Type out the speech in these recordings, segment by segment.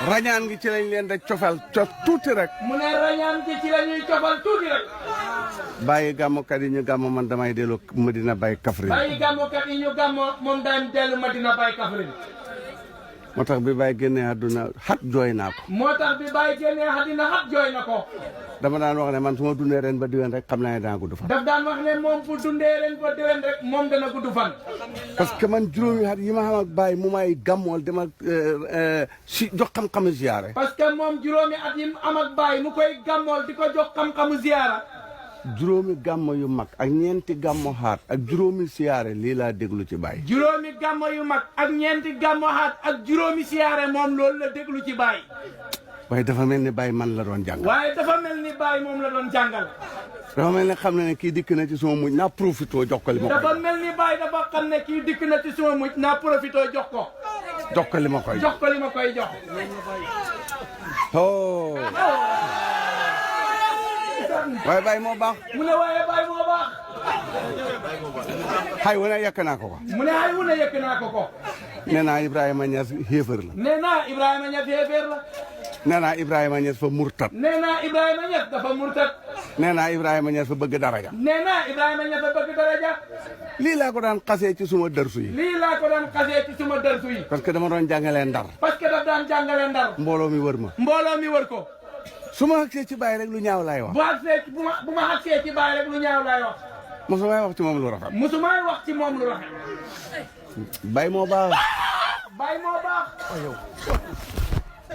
rañaan gi ci lañ leen da cofal tuuti rek. mu ne rañaan gi ci la ñuy cofal tuuti rek. bàyyi gàmmukat yi ñu gàmmu man damay dellu Medina Baye Kaffrine. bàyyi gàmmukat yi ñu gàmmu moom daan dellu Medina Baye Kaffrine. moo tax bi Baye génnee àdduna xat jooy naa ko. moo tax bi Baye génnee àdduna xat jooy na ko. dama daan wax ne man su ma dundee ren ba diwen rek xam naa ne dana gudd fan. daf daan wax ne moom bu dundee ren ba diwen rek moom dana gudd fan. parce que man juróomi at yi ma xam ak Baye mu may gàmmool dama si jox xam-xamu ziyaare. parce que moom juróomi at yi am ak Baye mu koy gàmmool di ko jox xam-xamu ziyaara. juróomi gàmmo yu mag ak ñeenti gàmmo xaat ak juróomi siyaare lii laa déglu ci Baye. juróomi gàmmo yu mag ak ñeenti gàmmo xaat ak juróomi siyaare moom loolu la déglu ci Baye. waaye dafa mel ni Baye man la doon jàngal. waaye dafa mel ni Baye moom la doon jàngal. dafa mel ni xam na ne kii dikk na ci suma mujj naa profité jox ko li ma koy. dafa mel ni Baye dafa xam ne kii dikk na ci suma mujj naa profité jox ko. jox ko li ma koy jox ko li ma koy jox. oh. waaye Baye moo baax. mu ne waaye Baye moo baax. xay wane yekk naa ko ko. mu ne xay wane yekk naa ko ko. nee naa Ibrahima Niass xéefar la. nee naa Ibrahima Niass xéefar la. nee naa Ibrahima Niass fa murtat. nee naa Ibrahima Niass dafa murtat. nee naa Ibrahima Niass fa bëgg daraja. nee naa Ibrahima Niass fa bëgg daraja. lii laa ko daan xasee ci suma dërsu yi. lii laa ko daan xasee ci suma dërsu yi. parce que dama doon jàngalee ndar. parce que daf daan jàngalee ndar. mbooloo mi wër ma. mbooloo mi wër ko. su ma xasee ci Baye rek lu ñaaw laay wax. bu ma xasee ci Baye rek lu ñaaw laay wax. mosumay wax ci moom lu rafet. mosumay wax ci moom lu rafet. Baye moo baax. Baye moo baax.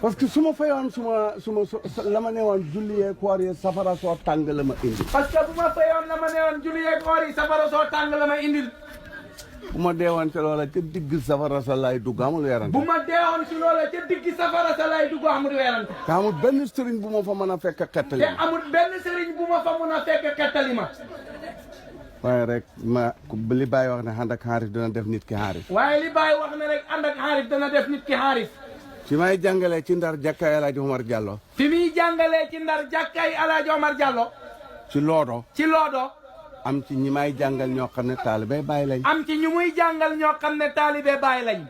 parce que su ma fayoon suma la ma ne woon julli yeeg koor yi safara soo tàng la ma indi. parce que bu ma fayoon la ma ne woon julli yeeg koor yi safara soo tàng la ma indil. bu ma deewoon ci loola ca digg safara sa laay dugg amul weerante. bu ma deewoon ci loola ca digg safara sa laay dugg amul weerante. te amul benn sëriñ bu ma fa mën a fekk xettali ma. te amul benn sëriñ bu ma fa mën a fekk xettali ma. waaye rek li Baye wax ne ànd ak xaarif dana def nit ki xaarif. waaye li Baye wax ne rek ànd ak xaarif dana def nit ki xaarif. fi may jàngalee ci ndar jàkkaay El Hadj Omar Diallo. fi muy jàngalee ci ndar jàkkaay El Hadj Omar Diallo. ci Loodo. ci Loodo. am ci ñi may jàngal ñoo xam ne taalibe Baye lañ. am ci ñu muy jàngal ñoo xam ne taalibe Baye lañ.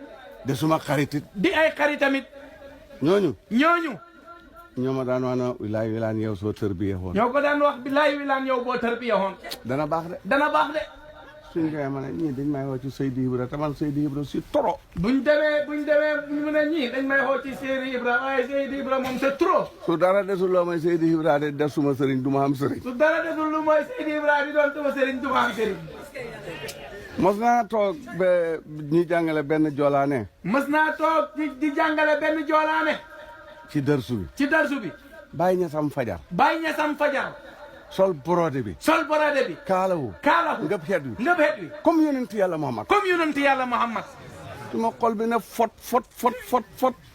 de suma xaritit. di ay xaritamit. ñooñu. ñoo ma daan wax na wilaay wilaan yow soo tërbiye woon. ñoo ko daan wax bilaay wilaan yow boo tërbiye woon. dana baax de. dana baax de. suñ koy ma ne ñii dañ may woo ci Seydi Ibra te man Seydi Ibra si toro. buñ demee mu ne ñii dañ may woo ci Seydi Ibra waaye Seydi Ibra moom c'est trop. su dara desul loo may Seydi Ibra de def suma sëriñ du ma am sëriñ. su dara desul lu mooy Seydi Ibra di doon suma sëriñ du ma am sëriñ. mos naa toog ba ñi jàngale benn joolaane. mos naa toog di jàngale benn joolaane. ci dërsu bi. ci dërsu bi. Baye ñasam fajar. Baye ñasam fajar. sol borode bi. sol borode bi. kaalawu. ngëb xeet wi. ngëb xeet wi. comme yonent yàlla Muhammad. comme yonent yàlla Muhammad. suma xol bi ne fot.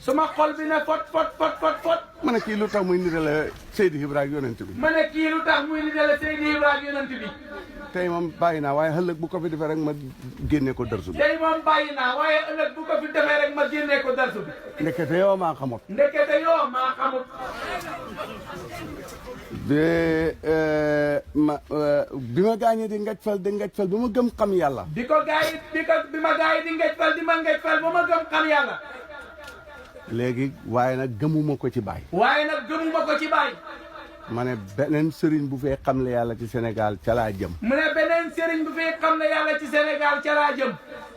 suma xol bi ne fot. ma ne kii lu tax muy nirale Seydi Ibra ak yonent bi. ma ne kii lu tax muy nirale Seydi Ibra ak yonent bi. tey moom bàyyi naa waaye ëllëg bu ko fi defee rek ma génne ko dërsu bi. tey moom bàyyi naa waaye ëllëg bu ko fi defee rek ma génne ko dërsu bi. ndekete yoo maa xamut. bi ma gaañee di ngaj fal bi ma gëm xam yàlla. bi ma gaañee di ngaj fal ba ma gëm xam yàlla. léegi waaye nag gëmuma ko ci Baye. ma ne beneen sëriñ bu fee xamle yàlla ci Sénégal ca laa jëm. mu ne beneen sëriñ bu fee xamle yàlla ci Sénégal ca laa jëm.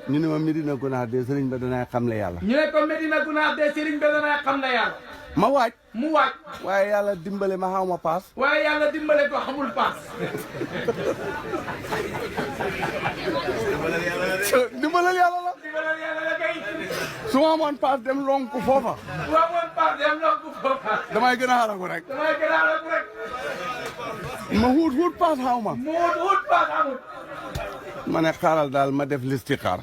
ñu ne ma Medina Gunaas de sëriñ ba danay xamle yàlla. ñu ne ko Medina Gunaas de sëriñ ba danay xamle yàlla. ma waaj. mu waaj. waaye yàlla dimbale ma xaw ma paas. waaye yàlla dimbale ko xamul paas. dimbalal yàlla la. dimbalal yàlla la kay. su ma amoon paas dem lonku foofa. damay gën a xalaku rek. ma wut paas xaw ma. ma ne xaaral daal ma def listixaar.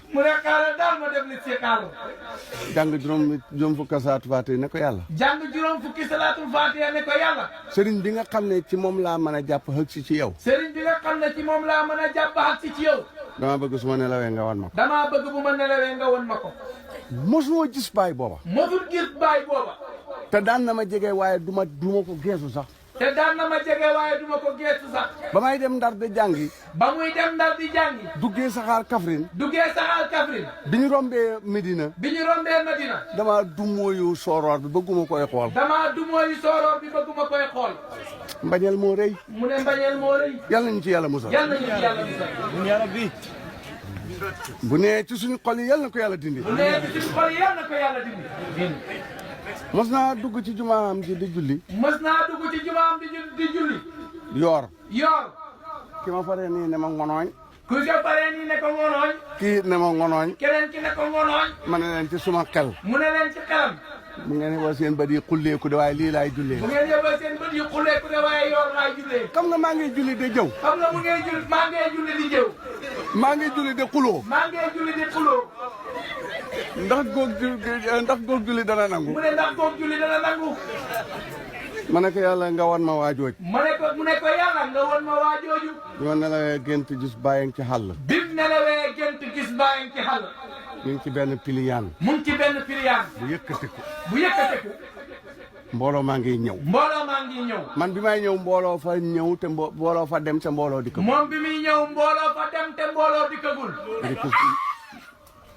jàng juróom fukki salaatul faatiha ne ko yàlla. jàng juróom fukki salaatul faatiha ne ko yàlla. sëriñ bi nga xam ne ci moom laa mën a jàpp xëg si ci yow. sëriñ bi nga xam ne ci moom laa mën a jàpp xëg si ci yow. dama bëgg su ma nelawee nga wan ma ko. dama bëgg bu ma nelawee nga wan ma ko. mosoo gis Baye booba. mosul gis Baye booba. te daan na ma jege waaye du ma ko geesu sax. te daan na ma jege waaye duma ko geestu sax. ba may dem Ndar di jàngi. ba muy dem Ndar di jàngi. duggee saxaar Kaffrine. duggee saxaar Kaffrine. bi ñu rombee Medina. bi ñu rombee Medina. dama dumóoyu sooroor bi bëgguma koy xool. dama dumóoyu sooroor bi bëgguma koy xool. mbañeel moo rëy. mu ne mbañeel moo rëy. yàlla ñu ci yàlla musal. yàlla ñu ci yàlla musal. ya rabbi. bu nee ci suñu xol yi yàlla na ko yàlla dindi. bu nee ci suñu xol yi yàlla na ko yàlla dindi. mos naa dugg ci jumaam ji di julli. mos naa dugg ci jumaam di julli. yoor. yoor. ki ma faree nii ne ma ngonooñ. ku ko paree nii ne ko ngonooñ. kii ne ma ngonooñ. keneen ki ne ko ngonooñ. ma ne leen ci suma xel. mu ne leen ci xelam. mu ngeen wax seen bët yi xulleeku de waaye lii laay jullee. bu ngeen yóbbee seen bët yi xulleeku de waaye yoor laay jullee. xam nga maa ngi julli de jëw. xam nga mu ngay julli maa ngay julli di jëw. maa ngi julli de xuloo. maa ngay julli di xuloo. ndax góog julli dana nangu. mu ne ndax góog julli dana nangu. ma ne ko yàlla nga wan ma waajooj. mu ne ko yàlla nga wan ma waajooju. yoo nelawee gént gis bàyyi ci xàll. bim nelawee gént gis bàyyi ci xàll. mu ngi ci benn piliyaan. mu ngi ci benn piliyaan. bu yëkkateku. bu yëkkateku. mbooloo maa ngi ñëw. mbooloo maa ngi ñëw. man bi may ñëw mbooloo fa ñëw te mbooloo fa dem te mbooloo di ko. moom bi muy ñëw mbooloo fa dem te mbooloo dikkagul.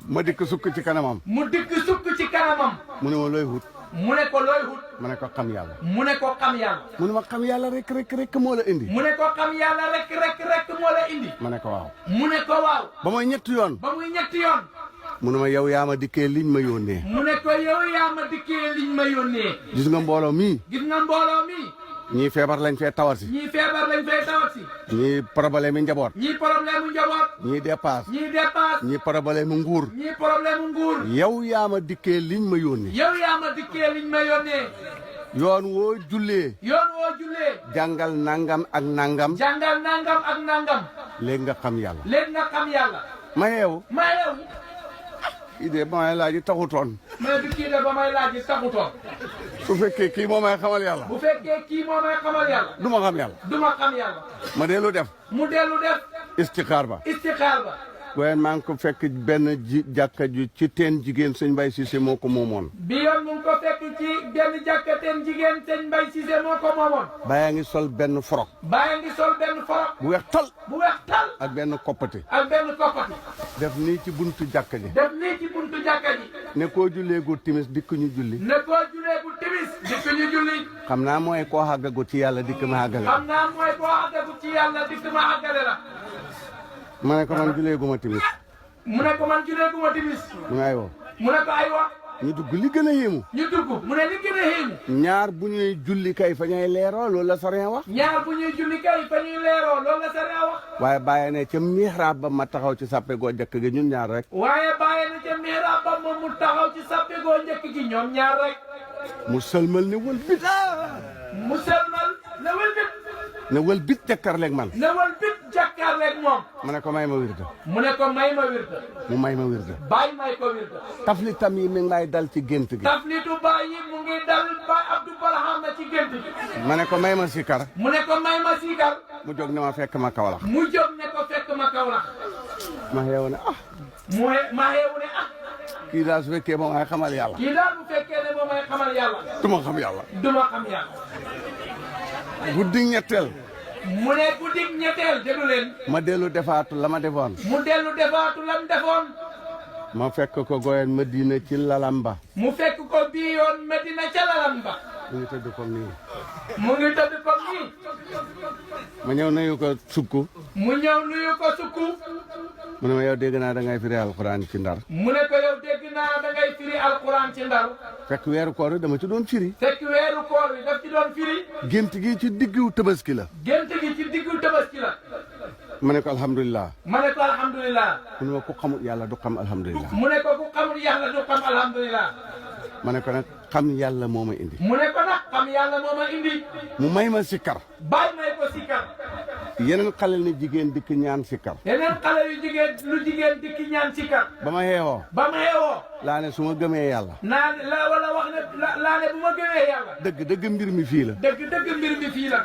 ma dikk sukk ci kanamam. mu dikk sukk ci kanamam. mu ne ma looy wut. mu ne ko looy wut. ma ne ko xam yàlla. mu ne ko xam yàlla. mu ne ma xam yàlla rek moo la indi. mu ne ko xam yàlla rek moo la indi. ma ne ko waaw. mu ne ko waaw. ba mooy ñetti yoon. ba muy ñetti yoon. mu ne ma yow yaa ma dikkee liñ ma yónnee. mu ne ko yow yaa ma dikkee liñ ma yónnee. gis nga mbooloo mii. gis nga mbooloo mii. ñii feebar lañ fee tawat si. ñii feebar lañ fay tawat si. ñii problème yi njaboot. ñii problème mu njaboot. ñii dépasse. ñii dépasse. ñii problème mu nguur. ñii problème mu nguur. yow yaa ma dikkee liñ ma yónnee. yow yaa ma dikkee liñ ma yónnee. yoon woo jullee. yoon woo jullee. jàngal nangam ak nangam. jàngal nangam ak nangam. léegi nga xam yàlla. léegi nga xam yàlla. ma yeewu. ma yeewu. kii de ba may laaj taxutoon. mais bi kii de ba may laaj taxutoon. su fekkee kii moo may xamal yàlla. bu fekkee kii moo may xamal yàlla. du ma xam yàlla. du ma xam yàlla. ma dellu def. mu dellu def. istixaar ba. istixaar ba. waaye maa ngi ko fekk benn jàkka ju ci teen jigéen sëñ Mbaye Cissé moo ko moomoon. bi yoon mu ngi ko fekk ci benn jàkka teen jigéen sëñ Mbaye Cissé moo ko moomoon. bàyyi ngi sol benn forog. bàyyi ngi sol benn forog. bu weex tal. bu weex tal. ak benn koppati. ak benn koppati. def nii ci buntu jàkka ji. def nii ci buntu jàkka ji. ne koo julleegu timis dikk ñu julli. ne koo julleegu timis dikk ñu julli. xam naa mooy koo xàggagu ci yàlla dikk ma àggale. xam naa mooy koo xàggagu ci yàlla dikk ma àggale la. ma ne ko man julleegu ma timis. mu ne ko man julleegu ma timis. mu ne aywa. mu ne ko aywa. ñu dugg li gën a yéemu. ñu dugg mu ne li gën a yéemu. ñaar bu ñuy julli kay fa ñuy leeroo loolu la sareen wax. ñaar bu ñuy julli kay fa ñuy leeroo loolu la sareen wax. waaye bàyyi ne ca mihrab ba ma taxaw ci sàppe goo njëkk gi ñun ñaar rek. waaye bàyyi na ca mihrab ba moom mu taxaw ci sàppe goo njëkk gi ñoom ñaar rek. mu sëlmal ne wël bit. mu sëlmal ne wël bit. ne wël bit jàkkaarleeg man. ne wël bit jàkkaarleeg moom. ma ne ko may ma wirda. mu ne ko may ma wirda. mu may ma wirda. bàyyi may ko wirda. taflitam yi mi ngi may dal ci gént gi. taflitu bàyyi mu ngi dal Baay Abdou Barham na ci gént gi. ma ne ko may ma sikar. mu ne ko may ma sikar. mu jóg ne ma fekk ma Kawlax. mu jóg ne ko fekk ma Kawlax. ma xeewu ne ah. ma xeewu ne ah. kii daal su fekkee moom ay xamal yàlla. kii daal bu fekkee ne moom ay xamal yàlla. du ma xam yàlla. du ma xam yàlla. guddi ñetteel. mu ne guddi ñetteel déglu leen. ma dellu defaatu la ma defoon. mu dellu defaatu lam defoon. ma fekk ko goyen Medina ci lalamba. mu fekk ko bii yoon Medina ca lalamba. mu ngi tëdd comme nii. mu ngi tëdd comme nii. ma ñëw nuyu ko sukku. mu ñëw nuyu ko sukku. mu ne ma yow dégg naa da ngay firi alxuraan ci ndar. mu ne ko yow dégg naa da ngay firi alxuraan ci ndar. fekk weeru koor yi dama ci doon firi. fekk weeru koor yi daf ci doon firi. gént gi ci diggu tabaski la. gént gi ci diggu tabaski la. ma ne ko alhamdulilah. ma ne ko alhamdulilah. mu ne ma ku xamul yàlla du xam alhamdulilah. mu ne ko ku xamul yàlla du xam alhamdulilah. ma ne ko nag xam yàlla moo ma indi. mu ne ko nag xam yàlla moo ma indi. mu may ma sikkar. bàyyi may ko sikkar. yeneen xale ni jigéen dikk ñaan sikkar. yeneen xale yu jigéen lu jigéen dikki ñaan sikkar. ba ma xeewoo. ba ma xeewoo. laa ne su ma gëmee yàlla. naa la wala wax ne laa ne bu ma gëmee yàlla. dëgg mbir mi fii la. dëgg mbir mi fii la.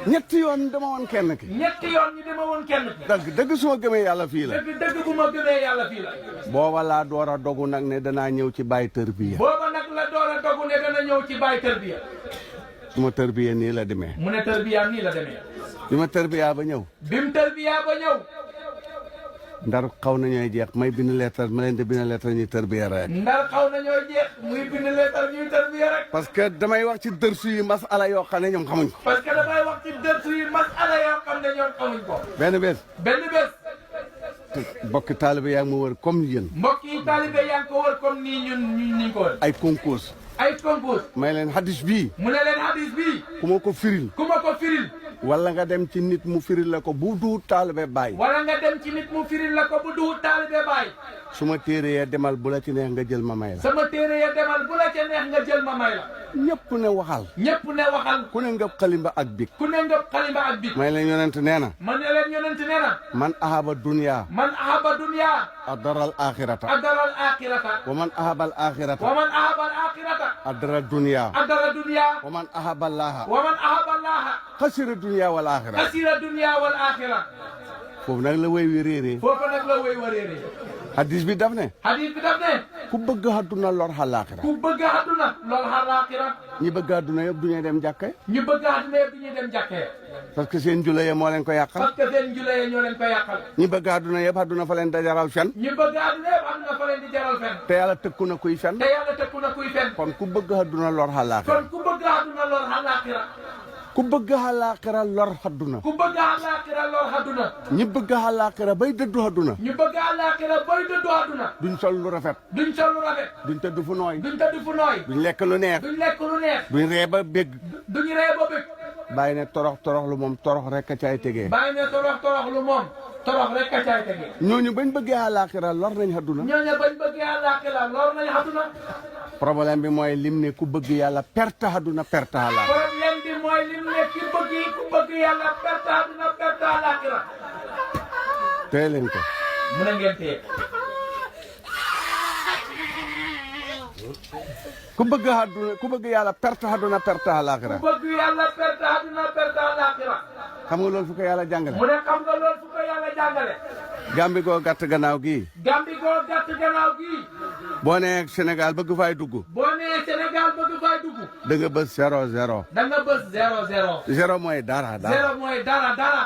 ñetti yoon dama woon kenn ki. ñetti yoon ñu dama woon kenn ki. dëgg su ma gëmee yàlla fii la. dëgg bu ma gëmee yàlla fii la. booba laa door a dogu nag ne danaa ñëw ci bàyyi tër bi ya. booba nag la door a dogu ne dana ñëw ci bàyyi tër bi ya. suma tërbiya nii la demee. mu ne tarbiyaam nii la demee. bi ma tërbiya ba ñëw. bi mu tarbiyaa ba ñëw. ndar xaw nañooy jeex may bind lettre ma leen di bind lettre ñuy tërbiya rek. ndar xaw nañoo jeex muy bind leetar ñuy tarbiya rek. parce que damay wax ci dërsu yi masala yoo xam ne ñoom xamuñ ko. parce que dafay wax ci dërsu yi masala yoo xam ne ñoom xamuñ ko. benn bés. benn bés. bokki taalibe yaa ngi ma wër comme yéen. mbokk yi taalibe yaa ngi ko wër comme nii ñun ñu ko wër. ay concours. ay concours. may leen hadis bii. mu ne leen hadis bii. ku ma ko firil. ku ma ko firil. wala nga dem ci nit mu firil la ko bu duut taalibe bàyyi. wala nga dem ci nit mu firil la ko bu duut taalibe bàyyi. su ma téere yee demal bu la ci neex nga jël ma may la. sama téere ya demal bu la ca neex nga jël ma may la. ñëpp ne waxal. ñëpp ne waxal. ku ne nga xalimba ak bik. ku ne nga xalimba ak bi. may leen yonent nee na. man ne leen yonent nee na. man ahaba dunya man ahaba dunya. adaral axirata. adaral axirata. wa man ahabal axirata. wa man ahaba al axirata. adara dunya. adara dunya. wa man ahaba allaha. wa man ahaba allaha. xasira dunya wal axira. asira dunya wal axira. foofu nag la wéy wi réeree. foofu nag la wéy wareere. hadis bi daf ne. hadis bi daf ne. ku bëgg àdduna lor xalaaxira. ku bëgg àdduna lool xalaaxira. ñi bëgg àdduna yëpp du ñuy dem jàkke. ñu bëgg àdduna yëpp ñuy dem jàkkee. parce que seen jula moo leen ko yàqal. parce que seen jula yi ñoo leen ko yàqal. ñi bëgg àdduna yëpp àdduna fa leen da jaral fen. ñu bëgg àdduna yëpp àdduna fa leen di jaral fen. te yàlla tëkku na kuy fen. te yàlla tëkku na kuy fen. kon ku bëgg àdduna lor xalaaxira. kon ku bëgg àdduna lool xalaaxira. ku bëgg xalaaxira lor àdduna. ku bëgg àllaaxira lool àdduna. ñi bëgg xalaaxira bay dëddu àdduna. ñu bëgg àllaaxira bay dëddu àdduna. duñ sol lu rafet. duñ sol lu rafet. duñ tëdd fu nooy. duñ tëdd fu nooy. duñ lekk lu neex. duñ lekk lu neex. duñ ree ba bégg. duñ ree ba bëgg. bàyyi ne torox torox lu moom torox rek a caay tegee. bàyyi ne torox torox lu moom torox rek a caay tege. ñooñu bañ bëggee xalaaxira lor nañ àdduna. ñooñu bañ bëgg àllaaxira lool nañ àdduna. problème bi mooy lim ne ku bëgg yàlla perte àdduna perte xalaaxira. problème bi mooy lim ne ku bëgg yàlla perte àdduna perte àllaaxira. tey leen ko. mu ne ngeen téye. ku bëgg àdduna ku bëgg yàlla perte àdduna perte xalaaxira. ku bëgg yàlla perte àdduna perte àllaaxira. xam nga loolu fu ko yàlla jàngale. mu ne xam nga loolu fu ko yàlla jàngale. Gàmbi goo gàtt gannaaw gii. Gambi goo gàtt gannaaw gii. boo nee Sénégal bëgg fay dugg. boo nee Sénégal bëgg fay dugg. da nga bës 0-0. da nga bës 0-0. 0 mooy dara dara. 0 mooy dara dara.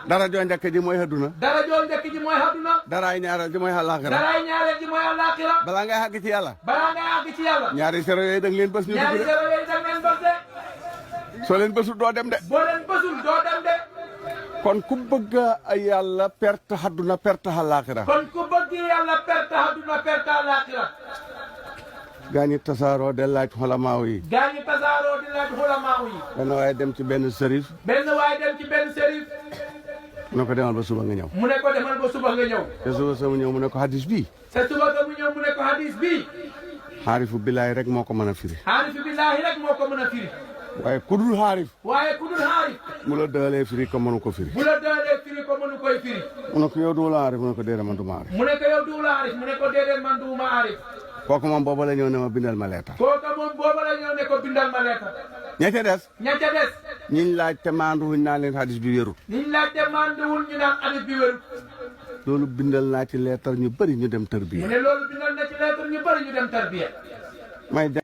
dara joo njëkk ji mooy àdduna. dara joo njëkk ji mooy àdduna. daraay ñaareel ji mooy xalaaxira. daraay ñaareel ji mooy àllaaxira. balaa ngay xàgg ci yàlla. balaa ngay àgg ci yàlla. ñaari zéro yooyu da nga leen bës ñu ñaari dugg de. zéro yooyu da ngeen bës de. soo leen bësul doo dem de. boo leen bësul doo dem de. kon ku bëgg yàlla perte àdduna perte xalaaxira. kon ku bëgg yàlla perte àdduna perte àllaaxira. gaa ñi tasaaroo de laaj xolamaaw yi. gaa ñi tasaaroo di laaj xulamaaw yi. benn waaye dem ci benn sërif. benn waay dem ci benn sérif. mu ne ko demal ba suba nga ñëw. mu ne ko demal ba suba nga ñëw. te suba sama ñëw mu ne ko hadis bii. te suba ga mu ñëw mu ne ko hadis bii. xaarifu bilaay rek moo ko mën a firi. xaarifu billaahi rek moo ko mën a firi. waaye ku dul xaarif. waaye ku dul xaarif. mu la dëlee firi ko mënu ko firi. bu la doolee firi ko mënu koy firi. mu ne ko yow du la xaarif mu ne ko déedéet man du ma xaarif. mu ne ko yow duula aarif mu ne ko déedéet man duuma aarif. kooku moom booba la ñëw ne ma bindal ma leetar. kooka moom booba la ñëw ne ko bindal ma leetar. ña ca des. ña ca des. ñiñ laaj te maanduwuñ naa leen hadis bi wérut. niñ laajte mandiwul ñu naan hadis bi wérut. loolu bindal naa ci leetar ñu bëri ñu dem tërbiya. mu ne loolu bindal na ci leetar ñu bëri ñu dem tarbiya. may